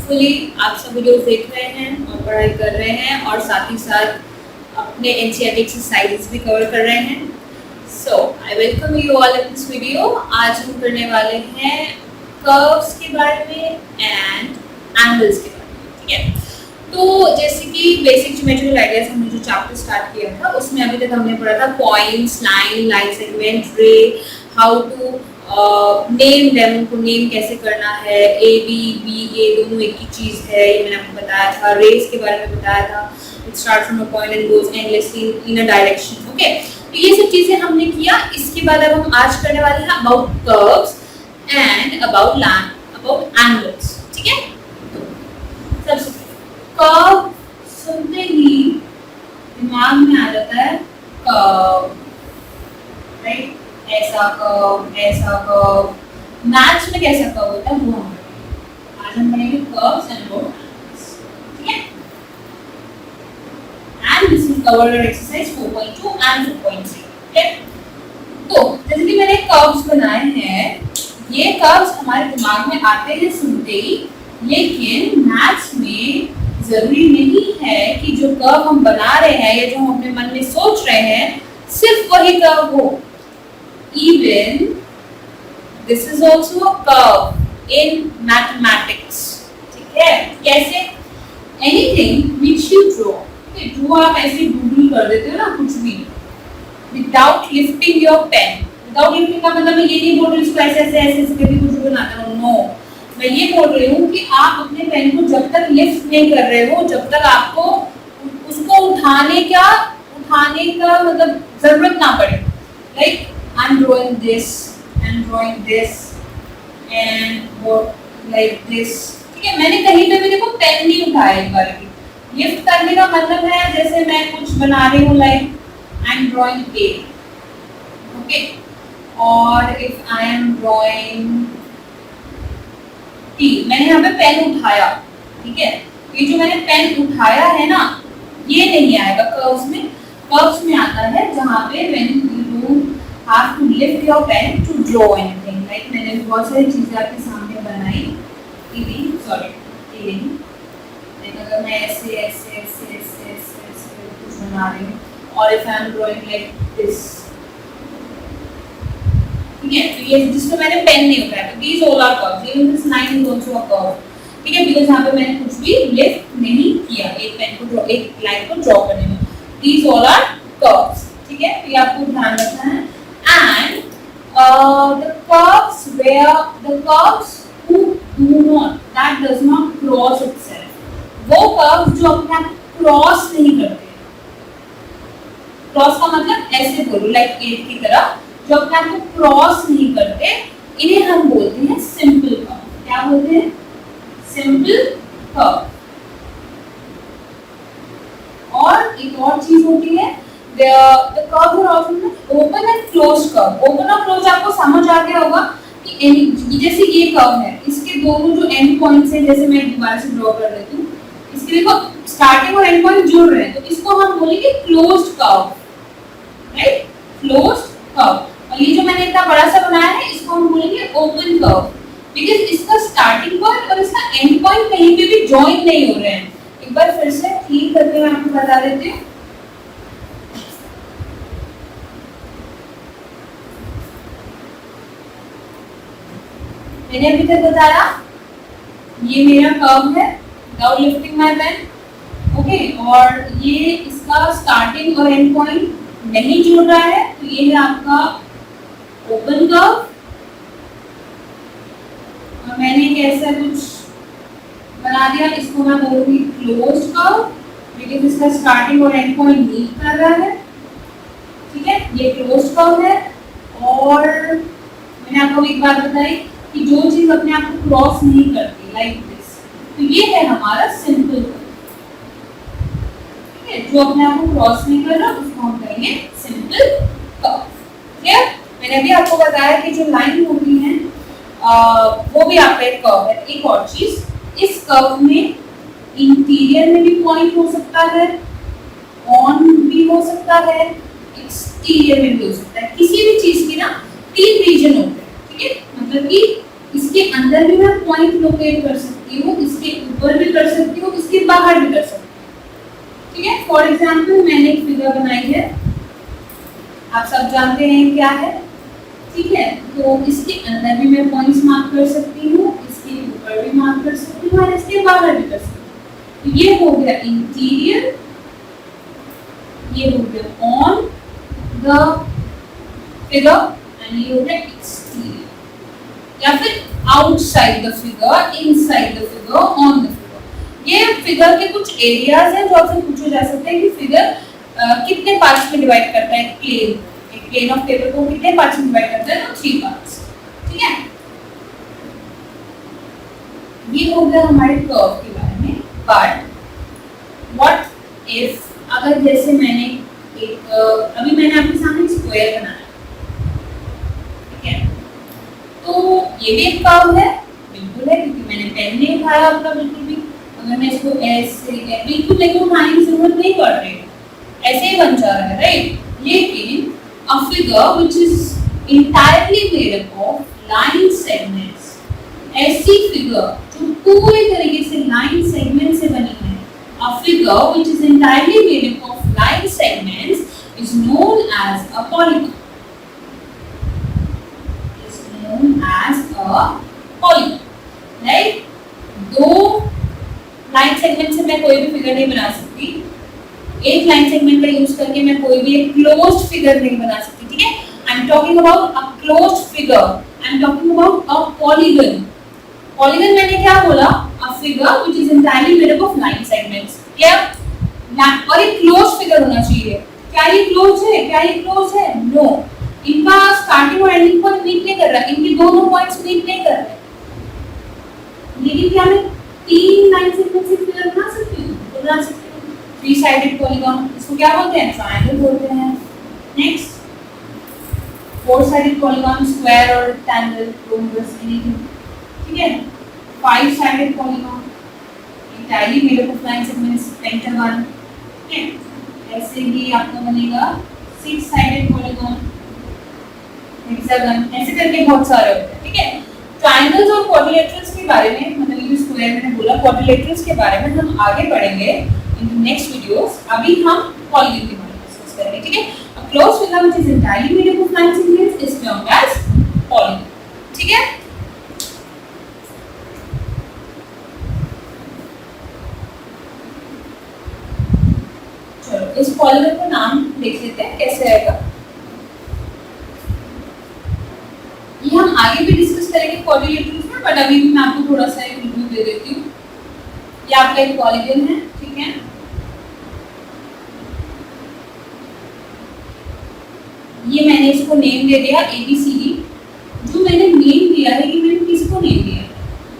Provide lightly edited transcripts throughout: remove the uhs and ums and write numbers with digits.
Hopefully आप सब videos देख रहे हैं और पढ़ाई कर रहे हैं और साथ ही साथ अपने एनसीईआरटी एक्सरसाइजेस भी कवर कर रहे हैं। So I welcome you all in this video. आज हम करने वाले हैं कर्व्स के बारे में एंड एंगल्स के बारे में, ठीक है। तो जैसे कि बेसिक ज्योमेट्रिकल आइडियाज हमने जो चैप्टर स्टार्ट किया था उसमें अभी तक हमने पढ़ा था पॉइंट्स, लाइन सेगमेंट, रे, हाउ टू नेम देम, उनको नेम कैसे करना है, ए बी बी ए दोनों एक ही चीज है, ये मैंने आपको बताया था। रेस के बारे में बताया था, it start from a point and goes endlessly in a direction. Okay, तो ये सब चीजें हमने किया। इसके बाद अब हम आज करने वाले हैं about curves and about angles, ठीक है। सबसे कर्व सुनते ही दिमाग में आ जाता है कर्व, राइट। ऐसा कर्व मैथ्स में कैसा कर्व होता है वो हम आज हम पढ़ेंगे कर्व्स एंड एंगल्स, ठीक है। And this is covered in exercise 4.2 and 4.3, ठीक है। तो जैसे कि मैंने कर्व्स बनाए हैं, ये कर्व्स हमारे दिमाग में आते हैं सुनते ही, लेकिन मैथ्स में जरूरी नहीं है कि जो कर्व हम बना रहे हैं या जो हम अपने मन में सोच रहे हैं सिर्फ वही कर्व हो। Even this is also a curve in mathematics, ठीक है। कैसे? Anything which you draw, okay, draw आप ऐसे डूडल कर देते हो ना कुछ भी, without lifting your pen। without lifting का मतलब मैं ये नहीं बोल रही इसको ऐसे ऐसे ऐसे ऐसे करके कुछ भी बनाते हो, नो। मैं ये बोल रही हूँ कि आप अपने पेन को जब तक लिफ्ट नहीं कर रहे हो, जब तक आपको उसको उठाने का मतलब जरूरत ना पड़े। Like I'm drawing this and drawing this and like this, ठीक है। मैंने कहीं पे भी देखो पेन नहीं उठाया एक बार भी। लिफ्ट करने का मतलब है जैसे मैं कुछ बना रही हूँ, like I am drawing A, okay, और if I am drawing T, मैंने यहाँ पे पेन उठाया, ठीक है। ये जो मैंने पेन उठाया है ना, ये नहीं आएगा कर्व्स में। कर्व्स में आता है जहाँ पे when you have to lift your pen to draw anything। like मैंने बहुत सारी चीजें आपके सामने बनाई, like अगर मैं ऐसे ऐसे ऐसे ऐसे ऐसे ऐसे कुछ बना रही हूँ, और if I am drawing like this, ठीक है। तो ये जिसमें मैंने पेन नहीं उठाया, तो these all are curves, even this line is also a curve, ठीक है, because यहाँ पे मैंने कुछ भी लिफ्ट नहीं किया एक पेन को एक लाइन को ड्रॉ करने में। these all are curves, ठीक है। तो ये आपको ध्यान रखना है। And the curves who that does not cross itself, वो कर्व जो अपने आप क्रॉस नहीं करते। क्रॉस का मतलब ऐसे बोलो, लाइक एट की तरह, जो अपने आप को क्रॉस नहीं करते, इन्हें हम बोलते हैं सिंपल कर्व। क्या बोलते हैं? Simple curve. और एक और चीज होती है, the curves are also open and closed curve। open और closed आपको समझ आ गया होगा कि जैसे ये कर्व है, इसके दोनों जो एंड पॉइंट्स हैं, जैसे मैं दोबारा से ड्रॉ कर लेती हूँ, इसके देखो स्टार्टिंग और एंड पॉइंट जुड़ रहे हैं, तो इसको हम बोलेंगे closed curve, right, closed curve. और ये जो मैंने इतना बड़ा सा बनाया है, इसको हम बोलेंगे ओपन कर्व, बिकॉज़ इसका स्टार्टिंग पॉइंट और इसका एंड पॉइंट कहीं पे भी जॉइन नहीं हो रहे हैं। एक बार फिर से ठीक करके मैं आपको बता देती हूँ। मैंने अभी तक बताया ये मेरा कर्व है without lifting my pen, okay, और ये इसका स्टार्टिंग और एंड पॉइंट नहीं जुड़ रहा है, तो ये है आपका ओपन कर्व। और मैंने एक ऐसा कुछ बना दिया, इसको मैं बोलूंगी क्लोज्ड कर्व, बिकॉज़ इसका स्टार्टिंग और एंड पॉइंट मीट कर रहा है, ठीक है। ये क्लोज्ड कर्व है। और मैंने आपको एक बात बताई कि जो चीज अपने आप को क्रॉस नहीं करती, लाइक दिस, तो ये है हमारा सिंपल कर्व, ठीक है। जो अपने आप को क्रॉस नहीं कर रहा उसको हम कहेंगे सिंपल कर्व, ठीक है। मैंने अभी आपको बताया कि जो लाइन होती है वो भी आपका एक कर्व है। एक और चीज, इस कर्व में इंटीरियर में भी पॉइंट हो सकता है, ऑन भी हो सकता है, एक्सटीरियर में भी हो सकता है। किसी भी चीज की ना 3 रीजन होते हैं, ठीक है। मतलब कि इसके अंदर भी मैं पॉइंट लोकेट कर सकती हूँ, इसके ऊपर भी कर सकती हूँ, इसके बाहर भी कर सकती हूँ। ठीक है, फॉर एग्जाम्पल मैंने एक फिगर बनाई है, आप सब जानते हैं क्या है। ठीक है, तो इसके अंदर भी मैं पॉइंट्स मार्क कर सकती हूँ, इसके ऊपर भी मार्क कर सकती हूँ और इसके बाहर भी कर सकती हूँ। तो ये हो गया इंटीरियर, ये हो गया ऑन द फिगर एंड ये हो गया एक्सटीरियर या फिर outside the figure, inside the figure, on the figure. ये फिगर के कुछ एरियाज हैं जो आपसे पूछे जा सकते हैं कि फिगर कितने पार्ट्स में डिवाइड करता है। एक प्लेन ऑफ पेपर को कितने पार्ट्स में डिवाइड करता है? तो 3 पार्ट्स। ठीक है, ये हो गया हमारे कर्व के बारे में। बट व्हाट इफ, अगर जैसे मैंने एक अभी मैंने आपके सामने स्क्वायर बनाया, ठीक है, तो ये भी एक कर्व है, बिल्कुल है, क्योंकि मैंने पेन नहीं उठाया अपना बिल्कुल भी। अगर मैं इसको ऐसे बिल्कुल लेके उठाने की जरूरत नहीं पड़ रही, ऐसे ही बन जा रहा है, राइट। लेकिन a figure which is entirely made up of line segments, ऐसी फिगर जो पूरी तरीके से लाइन सेगमेंट से बनी है, a figure which is entirely made up of line segments is known as a polygon, is known as a polygon, right। दो line segment से मैं कोई भी फिगर नहीं बना सकती, एक लाइन सेगमेंट का यूज करके मैं कोई भी एक क्लोज्ड फिगर नहीं बना सकती। ठीक है, I am talking about a closed figure, I am talking about a polygon. Polygon मैंने क्या बोला? A figure which is entirely made up of line segments. क्या? और एक क्लोज्ड फिगर होना चाहिए। क्या ये क्लोज है? क्या ये क्लोज है? नो, इनका स्टार्टिंग और एंडिंग पॉइंट मीट नहीं कर रहा, इनके दोनों पॉइंट्स मीट नहीं कर रहे। लेकिन क्या मैं 3 लाइन सेगमेंट से फिगर बना सकती हूँ? तो बना सकती हूँ। 3 साइडेड पॉलीगन, इसको क्या बोलते हैं? ट्रायंगल बोलते हैं। नेक्स्ट, 4 साइडेड पॉलीगन, स्क्वायर और रेक्टेंगल, रोम्बस, एनीथिंग। ठीक है, 5 sided polygon, entirely made up of line segments, pentagon. ठीक है, ऐसे ही आपका बनेगा 6 साइडेड पॉलीगन, हेक्सागन, ऐसे करके बहुत सारे होते हैं। ठीक है, ट्रायंगल्स और क्वाड्रिलेटरल्स के बारे में, मतलब ये स्क्वायर मैंने बोला, क्वाड्रिलेटरल्स के बारे में हम आगे पढ़ेंगे in the next videos। अभी हम पॉलीगन के बारे में डिस्कस करेंगे। ठीक है, a closed figure which is entirely made up of line segments is termed as polygon। ठीक है, चलो इस पॉलीगन का नाम देख लेते हैं कैसे आएगा। ये हम आगे भी डिस्कस करेंगे क्वाड्रिलेटरल्स में, बट अभी भी मैं आपको थोड़ा सा एक रिव्यू दे देती हूँ। ये आपका एक पॉलीगन है, ठीक है, ये मैंने इसको नेम दे दिया ABCD। जो मैंने नेम दिया है, ये मैंने किसको नेम दिया है?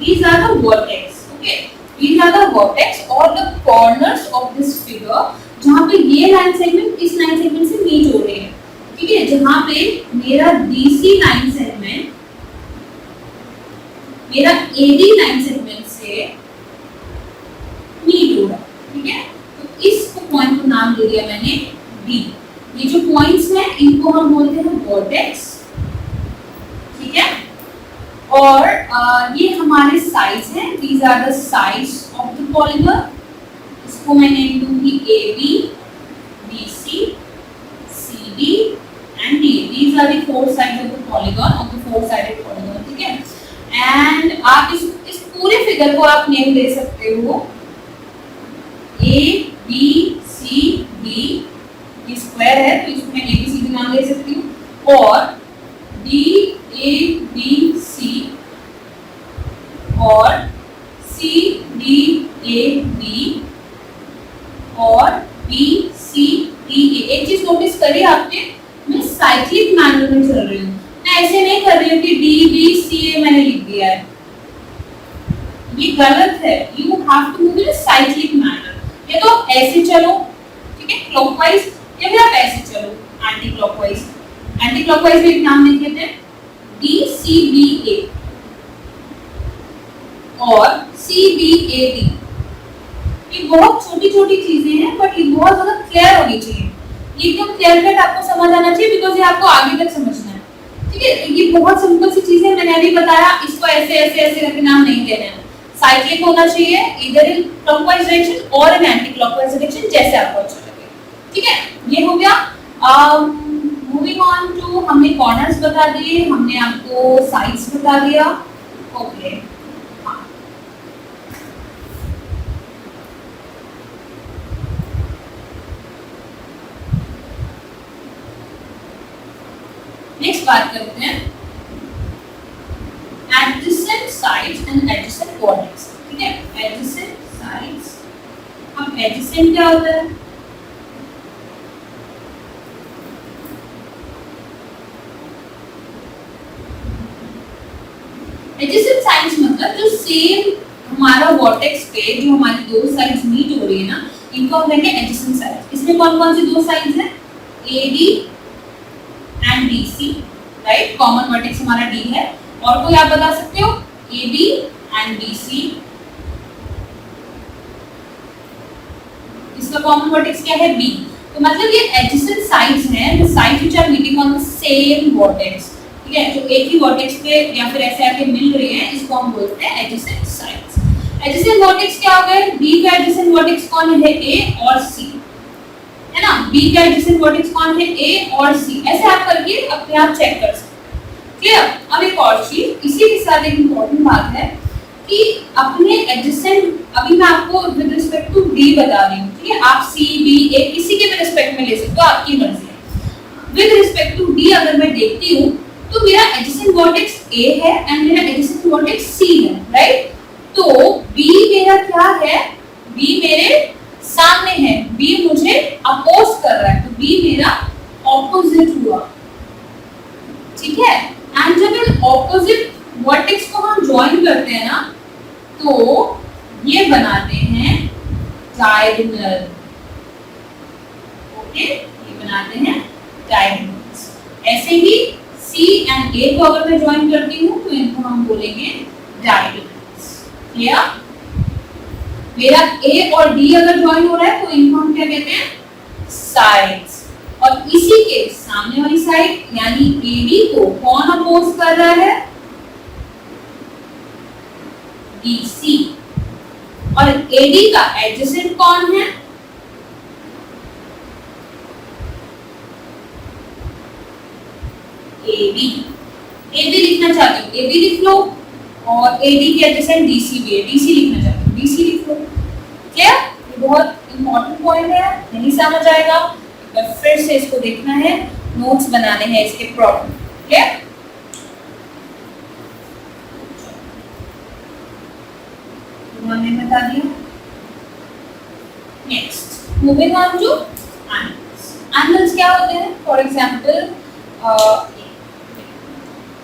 These are the vertex, okay? These are the vertex or the corners of this figure, जहाँ पे ये लाइन सेगमेंट इस लाइन सेगमेंट से मीट हो रहे हैं। ठीक है, जहाँ पे मेरा BC लाइन सेगमेंट मेरा AD लाइन सेगमेंट से मीट हो रहा है। ठीक है, तो इस पॉइंट को नाम दे दिया मैंने D। ये जो पॉइंट्स हैं इनको हम बोलते हैं वर्टेक्स। ठीक है, और ये हमारे साइड्स हैं, these are the sides of the polygon। इसको मैं नेम दूंगी AB, BC, CD and D। These are the 4 sides of the polygon, of the 4-sided polygon। ठीक है, एंड आप इस पूरे फिगर को आप नेम दे सकते हो A, B, C, D। ये स्क्वायर है तो इसको मैं ABCD नाम दे सकती हूँ, और D, A, B, C और C, D, A, B और B, C, D, A। एक चीज नोटिस करिए आपने, मैं साइक्लिक मैनर में चल रही हूँ, मैं ऐसे नहीं कर रही हूँ कि D, B, C, A मैंने लिख दिया है, ये गलत है। You have to move in cyclic manner. या तो ऐसे चलो, ठीक है, क्लॉकवाइज, या फिर आप ऐसे चलो एंटी क्लॉकवाइज। एंटी क्लॉकवाइज में एक नाम लिख देते हैं DCBA और CBAD। ये बहुत छोटी छोटी चीजें हैं, बट ये बहुत ज्यादा क्लियर होनी चाहिए। ये एकदम क्लियर कट आपको समझ आना चाहिए, बिकॉज ये आपको आगे तक समझना है। ठीक है, ये बहुत सिंपल सी चीजें मैंने अभी बताया, इसको ऐसे ऐसे ऐसे करके नाम नहीं देना है। साइक्लिक होना चाहिए, इधर इन क्लॉकवाइज डायरेक्शन और इन एंटी क्लॉकवाइज डायरेक्शन, जैसे आपको अच्छा लगे। ठीक है, ये हो गया। मूविंग ऑन टू, हमने कॉर्नर्स बता दिए, हमने आपको साइड्स बता दिया। ओके, नेक्स्ट बात करते हैं adjacent sides and adjacent vertex. ठीक है, एडजेसेंट साइड्स, अब एडजेसेंट क्या होता है? एडजेसेंट साइड्स मतलब जो सेम हमारा वर्टेक्स पे जो हमारी दो साइड्स मीट हो रही है ना, इनको हम कहेंगे एडजेसेंट साइड्स। इसमें कौन कौन सी दो साइड्स हैं? A D and BC, right? Common vertex हमारा D है, और कोई आप बता सकते हो? AB and BC। इसका कॉमन वर्टेक्स क्या है? B। तो मतलब ये एडजेसेंट साइड्स हैं, the sides which are meeting on the same vertex. ठीक है, जो एक ही वर्टेक्स पे या फिर ऐसे आके मिल रही है, इसको हम बोलते हैं एडजेसेंट साइड्स। एडजेसेंट वर्टेक्स क्या हो गए? B का एडजेसेंट वर्टेक्स कौन है? A और C, है ना? B का एडजेसेंट वर्टेक्स कौन है? A और C। ऐसे आप करके अपने आप चेक कर सकते हैं। क्लियर? अब एक और चीज इसी के साथ एक इम्पोर्टेंट बात है कि अपने एडजेसेंट, अभी मैं आपको विद रिस्पेक्ट टू D बता रही हूँ। ठीक है, आप C, B, A किसी के भी रिस्पेक्ट में ले सकते हो, आपकी मर्जी है। विद रिस्पेक्ट टू D अगर मैं देखती हूँ तो मेरा एडजेसेंट वर्टेक्स A है एंड मेरा एडजेसेंट वर्टेक्स C है, राइट? तो B मेरा क्या है? B मेरे सामने है, B मुझे अपोज कर रहा है, तो B मेरा ऑपोजिट हुआ। ठीक है, एंड जब इन ऑपोजिट वर्टेक्स को हम ज्वाइन करते हैं ना, तो ये बनाते हैं डायगोनल। ओके, ये बनाते हैं डायगोनल्स। ऐसे ही C एंड A को अगर मैं ज्वाइन करती हूँ तो इनको हम बोलेंगे डायगोनल्स। क्लियर? मेरा A और D अगर ज्वाइन हो रहा है तो इनको हम क्या कहते हैं? साइड्स। और इसी के सामने वाली साइड यानी AB को कौन अपोज कर रहा है? BC। और AD का एडजेसेंट कौन है? AB। AB लिखना चाहते हो AB लिख लो, और AD के एडजेसेंट DC भी है, DC लिखना चाहते हो DC लिख लो। क्लियर? ये बहुत इंपॉर्टेंट पॉइंट है, नहीं समझ आएगा तो फिर से इसको देखना है, नोट्स बनाने हैं इसके प्रॉब्लम। क्लियर? मैंने बता दिया। Next, moving on two angles. Angles क्या होते हैं? फॉर एग्जांपल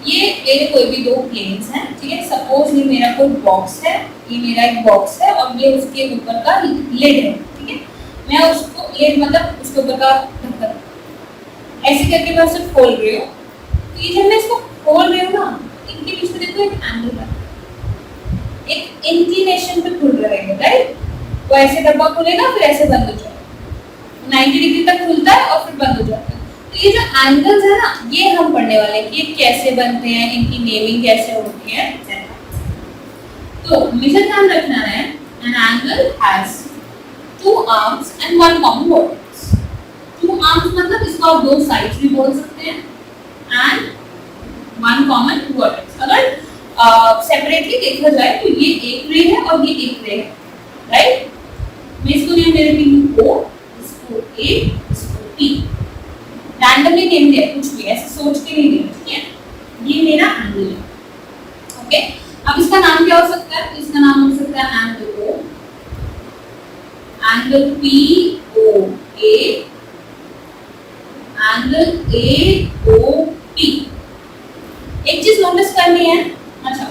ये मेरे कोई भी दो प्लेन्स हैं। ठीक है, सपोज ये मेरा कोई बॉक्स है, ये मेरा एक बॉक्स है और ये उसके ऊपर का लिड है। ठीक है, मैं उसको लिड मतलब उसके ऊपर का ढक्कन ऐसे करके मैं उसे खोल रही हूँ। तो ये जब मैं इसको खोल रही हूँ ना, इनके बीच में देखो एक एंगल है, एक इंक्लिनेशन पे खुल रहेगा, राइट? वो ऐसे डब्बा खुलेगा फिर ऐसे बंद हो जाएगा, 90 डिग्री तक खुलता है और फिर बंद हो जाता है। तो ये जो एंगल्स है ना, ये हम पढ़ने वाले हैं कि ये कैसे बनते हैं, इनकी नेमिंग कैसे होती है। तो हमेशा ध्यान रखना है, an angle has two arms and one common vertex. Two arms मतलब इसको आप दो साइड्स भी बोल सकते हैं, एंड वन कॉमन वर्टेक्स। अगर सेपरेटली देखा जाए तो ये एक रे है और ये एक रे है, राइट? मैं इसको नेम दे देती हूँ O, इसको A, इसको P। रैंडमली नेम दिया, कुछ भी ऐसे सोच के नहीं दिया। ठीक है, ये मेरा एंगल है। ओके, अब इसका नाम क्या हो सकता है? इसका नाम हो सकता है angle O, angle POA, angle AOP। एक चीज नोटिस करनी है। अच्छा,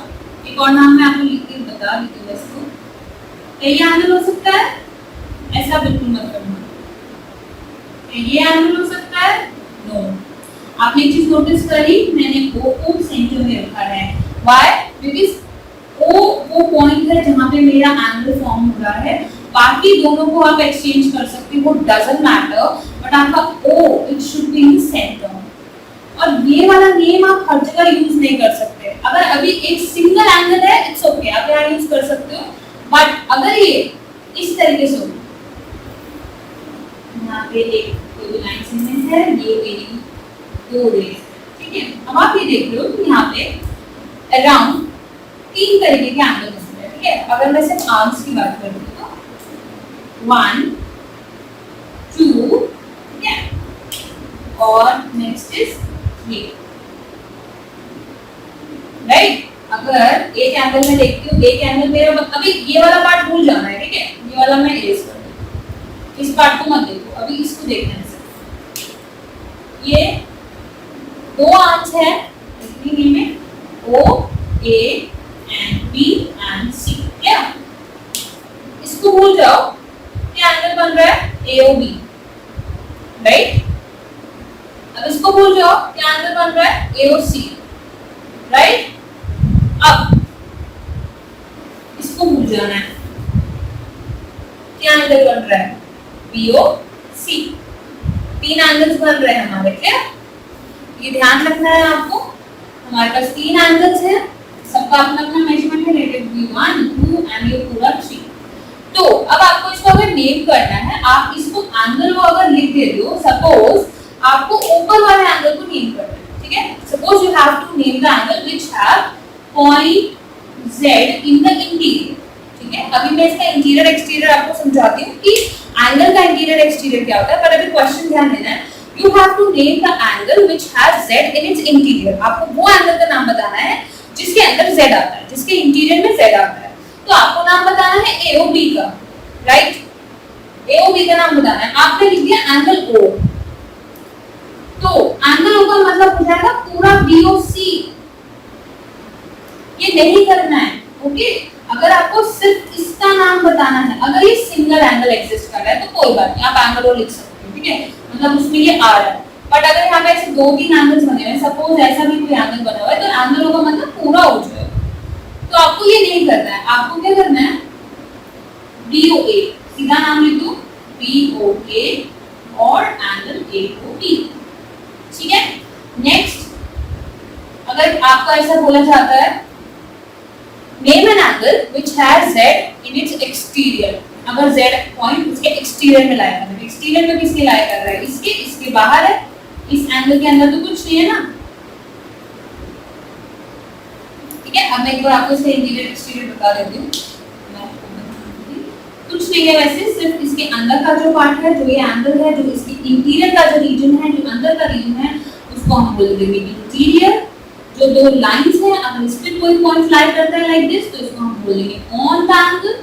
एक और नाम मैं आपको लिख के बता देती हूँ इसको। ये एंगल हो सकता है, ऐसा बिल्कुल मत करना। ये एंगल हो सकता है, नो। आपने एक चीज नोटिस करी, मैंने O को सेंटर में रखा है। व्हाई? बिकॉज़ O वो पॉइंट है जहां पे मेरा एंगल फॉर्म हो रहा है। बाकी दोनों को आप एक्सचेंज कर सकते हो, डजंट मैटर, बट आपका O it should be in centre. और ये वाला नेम आप हर जगह यूज नहीं कर सकते। अगर अभी एक सिंगल एंगल है, इट्स ओके, आप यहाँ यूज कर सकते हो, अराउंड 3 तरीके के एंगल पॉसिबल है, ठीक है। अगर मैं सिर्फ आर्म्स की बात करूँ तो 1 2, ठीक है, और नेक्स्ट इज ये, राइट। अगर एक एंगल में देखती हूँ, एक एंगल मेरा, अभी ये वाला पार्ट भूल जाना है, ठीक है, ये वाला मैं इरेज कर दूँ, इस पार्ट को मत देखो, अभी इसको देखना है सिर्फ। ये 2 आर्म्स है, में O A and B and C, क्या? इसको भूल जाओ, क्या एंगल बन रहा है AOB, राइट। अब इसको भूल जाओ, क्या एंगल बन रहा है AOC, राइट। अब इसको भूल जाना है, क्या एंगल बन रहा है BOC। 3 एंगल्स बन रहे हैं हमारे, क्या? ये ध्यान रखना है आपको, हमारे पास 3 एंगल्स हैं, सबका अपना अपना मेजरमेंट है, नेगेटिव 1 2 एंड ये पूरा 3। तो अब आपको इसको अगर नेम करना है, आप इसको एंगल को अगर लिख देते हो, सपोज आपको ऊपर वाले एंगल को नेम करना है, ठीक है। Suppose you have to name the angle which have point Z in the interior, ठीक है। अभी मैं इसका इंटीरियर एक्सटीरियर आपको समझाती हूँ कि एंगल का इंटीरियर एक्सटीरियर क्या होता है, पर अभी क्वेश्चन ध्यान देना है। You have to name the angle which has Z in its interior. आपको वो एंगल का नाम बताना है जिसके अंदर Z आता है, जिसके इंटीरियर में Z आता है। तो आपको नाम बताना है AOB का, राइट। AOB का नाम बताना है, आपने लिख दिया एंगल O। तो एंगल O का मतलब हो जाएगा पूरा BOC। ये नहीं करना है, ओके। अगर आपको सिर्फ इसका नाम बताना है, अगर ये सिंगल एंगल एग्जिस्ट कर रहा है तो कोई बात नहीं, आप एंगल O लिख सकते हो, ठीक है, मतलब उसमें ये आ रहा है। बट अगर यहाँ पे ऐसे 2-3 एंगल्स बने हुए हैं, सपोज ऐसा भी कोई एंगल बना हुआ है, तो एंगल होगा मतलब पूरा हो जाएगा। तो आपको ये नहीं करना है, आपको क्या करना है BOA, सीधा नाम लिख दो BOA और एंगल AOB, ठीक है। नेक्स्ट, अगर आपको ऐसा बोला जाता है name an angle which has Z in its exterior, अगर Z पॉइंट उसके एक्सटीरियर में लाया कर रहा है, एक्सटीरियर में किसके लाया कर रहा है, इसके बाहर है, इस एंगल के अंदर तो कुछ नहीं है ना, ठीक है। अब मैं एक बार आपको इसका इंटीरियर एक्सटीरियर बता देती हूँ, कुछ नहीं है वैसे, सिर्फ इसके अंदर का जो पार्ट है, जो ये एंगल है, जो इसके इंटीरियर का जो रीजन है, जो अंदर का रीजन है, उसको हम बोल देंगे इंटीरियर। जो 2 लाइंस हैं, अगर इस पे कोई पॉइंट लाई करता है लाइक दिस, तो इसको हम बोलेंगे ऑन द एंगल।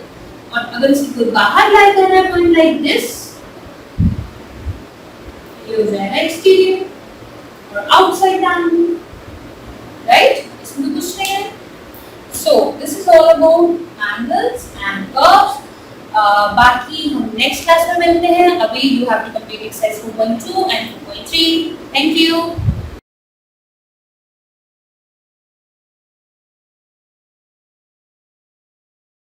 और अगर इसको कोई बाहर लाई कर रहा है पॉइंट लाइक दिस, ये हो जाएगा एक्सटीरियर और आउटसाइड द एंगल, राइट। इसमें कुछ नहीं है। So this is all about angles and curves. बाकी हम नेक्स्ट क्लास में मिलते हैं। अभी you have to complete exercise 4.2 and 4.3। Thank you.